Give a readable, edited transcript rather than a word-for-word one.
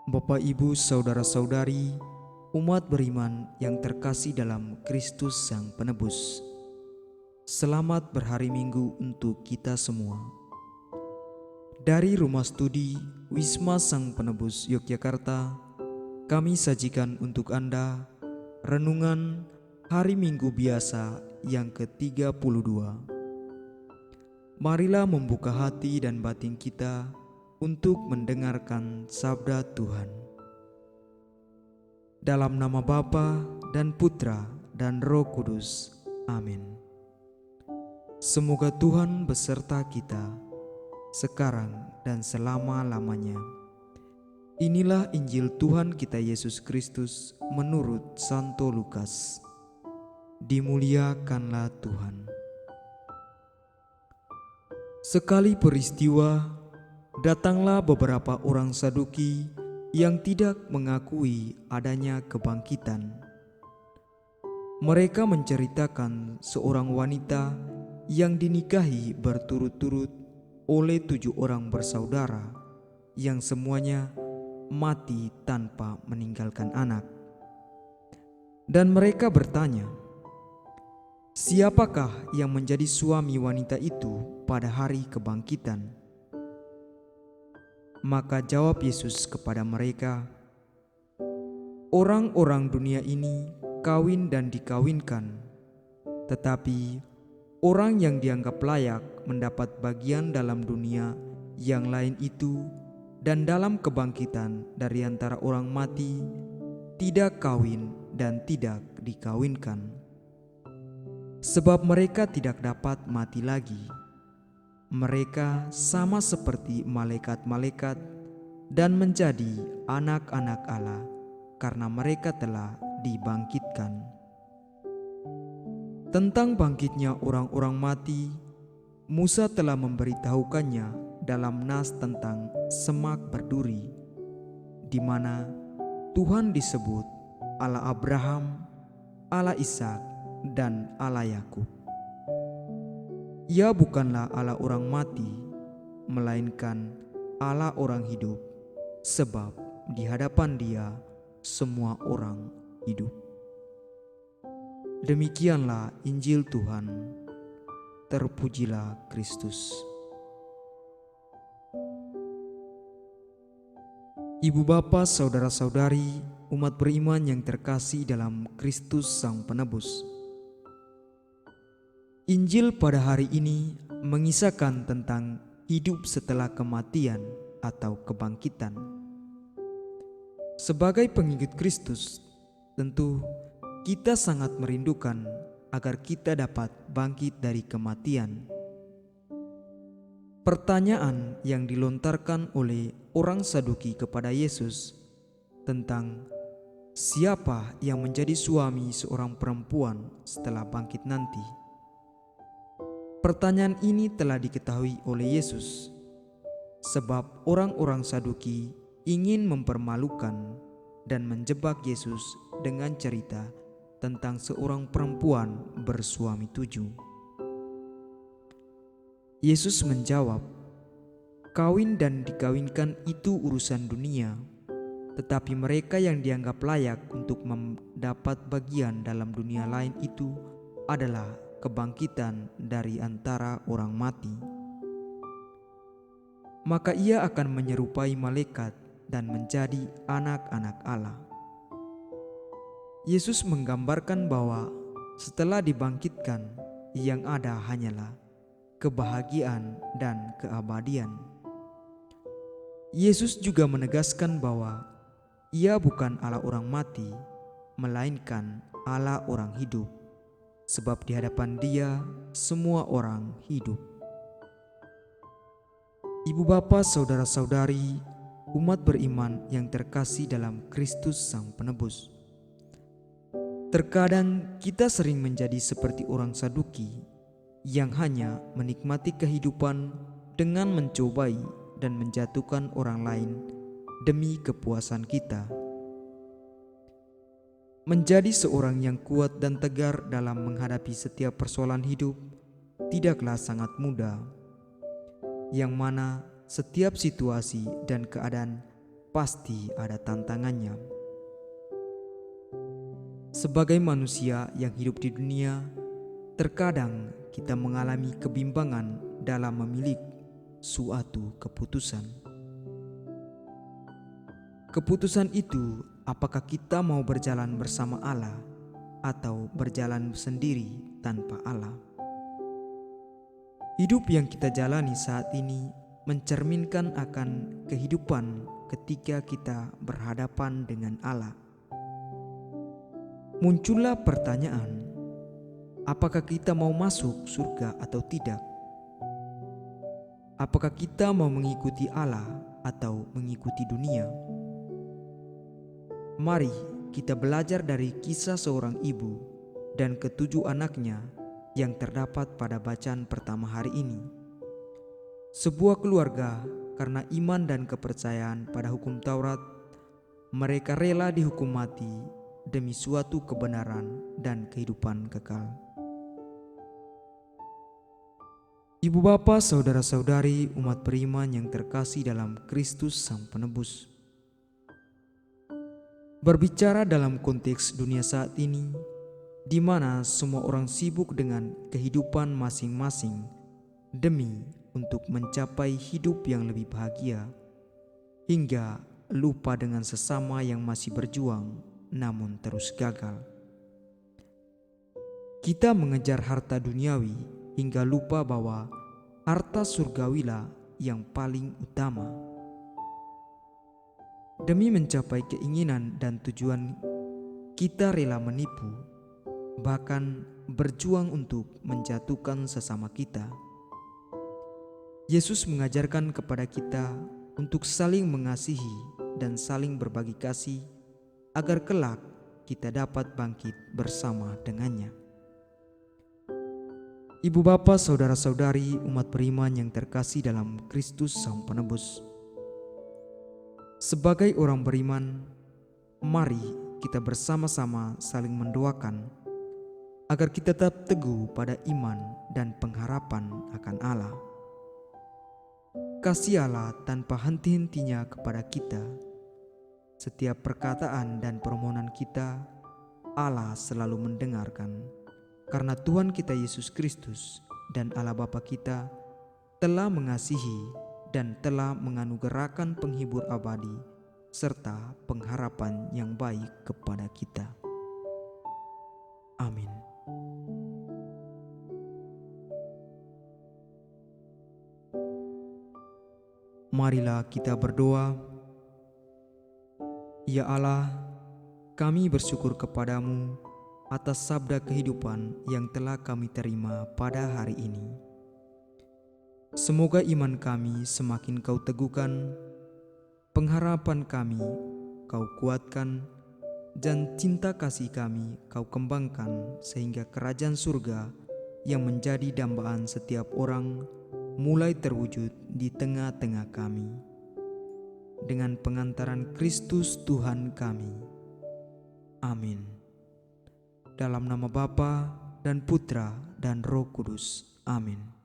Bapak, Ibu, saudara-saudari, umat beriman yang terkasih dalam Kristus Sang Penebus. Selamat berhari Minggu untuk kita semua. Dari Rumah Studi Wisma Sang Penebus Yogyakarta, kami sajikan untuk Anda renungan hari Minggu biasa yang ke-32. Marilah membuka hati dan batin kita untuk mendengarkan sabda Tuhan. Dalam nama Bapa dan Putra dan Roh Kudus. Amin. Semoga Tuhan beserta kita sekarang dan selama-lamanya. Inilah Injil Tuhan kita Yesus Kristus menurut Santo Lukas. Dimuliakanlah Tuhan. Sekali peristiwa, datanglah beberapa orang Saduki yang tidak mengakui adanya kebangkitan. Mereka menceritakan seorang wanita yang dinikahi berturut-turut oleh 7 orang bersaudara yang semuanya mati tanpa meninggalkan anak. Dan mereka bertanya, "Siapakah yang menjadi suami wanita itu pada hari kebangkitan?" Maka jawab Yesus kepada mereka, "Orang-orang dunia ini kawin dan dikawinkan, tetapi orang yang dianggap layak mendapat bagian dalam dunia yang lain itu dan dalam kebangkitan dari antara orang mati tidak kawin dan tidak dikawinkan. Sebab mereka tidak dapat mati lagi. Mereka sama seperti malaikat-malaikat dan menjadi anak-anak Allah karena mereka telah dibangkitkan." Tentang bangkitnya orang-orang mati, Musa telah memberitahukannya dalam nas tentang semak berduri, di mana Tuhan disebut Allah Abraham, Allah Ishak, dan Allah Yakub. Ia bukanlah Allah orang mati, melainkan Allah orang hidup, sebab di hadapan Dia semua orang hidup. Demikianlah Injil Tuhan. Terpujilah Kristus. Ibu bapa, saudara-saudari, umat beriman yang terkasih dalam Kristus Sang Penebus. Injil pada hari ini mengisahkan tentang hidup setelah kematian atau kebangkitan. Sebagai pengikut Kristus, tentu kita sangat merindukan agar kita dapat bangkit dari kematian. Pertanyaan yang dilontarkan oleh orang Saduki kepada Yesus tentang siapa yang menjadi suami seorang perempuan setelah bangkit nanti. Pertanyaan ini telah diketahui oleh Yesus, sebab orang-orang Saduki ingin mempermalukan dan menjebak Yesus dengan cerita tentang seorang perempuan bersuami 7. Yesus menjawab, "Kawin dan dikawinkan itu urusan dunia, tetapi mereka yang dianggap layak untuk mendapat bagian dalam dunia lain itu adalah kebangkitan dari antara orang mati. Maka ia akan menyerupai malaikat dan menjadi anak-anak Allah." Yesus menggambarkan bahwa setelah dibangkitkan, yang ada hanyalah kebahagiaan dan keabadian. Yesus juga menegaskan bahwa Ia bukan Allah orang mati, melainkan Allah orang hidup, sebab di hadapan Dia semua orang hidup. Ibu bapa, saudara-saudari, umat beriman yang terkasih dalam Kristus Sang Penebus. Terkadang kita sering menjadi seperti orang Saduki yang hanya menikmati kehidupan dengan mencobai dan menjatuhkan orang lain demi kepuasan kita. Menjadi seorang yang kuat dan tegar dalam menghadapi setiap persoalan hidup tidaklah sangat mudah, yang mana setiap situasi dan keadaan pasti ada tantangannya. Sebagai manusia yang hidup di dunia, terkadang kita mengalami kebimbangan dalam memilih suatu keputusan. Keputusan itu, apakah kita mau berjalan bersama Allah atau berjalan sendiri tanpa Allah? Hidup yang kita jalani saat ini mencerminkan akan kehidupan ketika kita berhadapan dengan Allah. Muncullah pertanyaan, apakah kita mau masuk surga atau tidak? Apakah kita mau mengikuti Allah atau mengikuti dunia? Mari kita belajar dari kisah seorang ibu dan ketujuh anaknya yang terdapat pada bacaan pertama hari ini. Sebuah keluarga karena iman dan kepercayaan pada hukum Taurat, mereka rela dihukum mati demi suatu kebenaran dan kehidupan kekal. Ibu bapa, saudara-saudari, umat beriman yang terkasih dalam Kristus Sang Penebus. Berbicara dalam konteks dunia saat ini, di mana semua orang sibuk dengan kehidupan masing-masing demi untuk mencapai hidup yang lebih bahagia, hingga lupa dengan sesama yang masih berjuang namun terus gagal. Kita mengejar harta duniawi hingga lupa bahwa harta surgawilah yang paling utama. Demi mencapai keinginan dan tujuan, kita rela menipu, bahkan berjuang untuk menjatuhkan sesama kita. Yesus mengajarkan kepada kita untuk saling mengasihi dan saling berbagi kasih, agar kelak kita dapat bangkit bersama dengannya. Ibu bapa, saudara-saudari, umat beriman yang terkasih dalam Kristus Sang Penebus. Sebagai orang beriman, mari kita bersama-sama saling mendoakan agar kita tetap teguh pada iman dan pengharapan akan Allah. Kasih Allah tanpa henti-hentinya kepada kita. Setiap perkataan dan permohonan kita, Allah selalu mendengarkan, karena Tuhan kita Yesus Kristus dan Allah Bapa kita telah mengasihi dan telah menganugerahkan penghibur abadi serta pengharapan yang baik kepada kita. Amin. Marilah kita berdoa. Ya Allah, kami bersyukur kepadamu atas sabda kehidupan yang telah kami terima pada hari ini. Semoga iman kami semakin Kau teguhkan, pengharapan kami Kau kuatkan, dan cinta kasih kami Kau kembangkan sehingga kerajaan surga yang menjadi dambaan setiap orang mulai terwujud di tengah-tengah kami. Dengan pengantaran Kristus Tuhan kami. Amin. Dalam nama Bapa dan Putra dan Roh Kudus. Amin.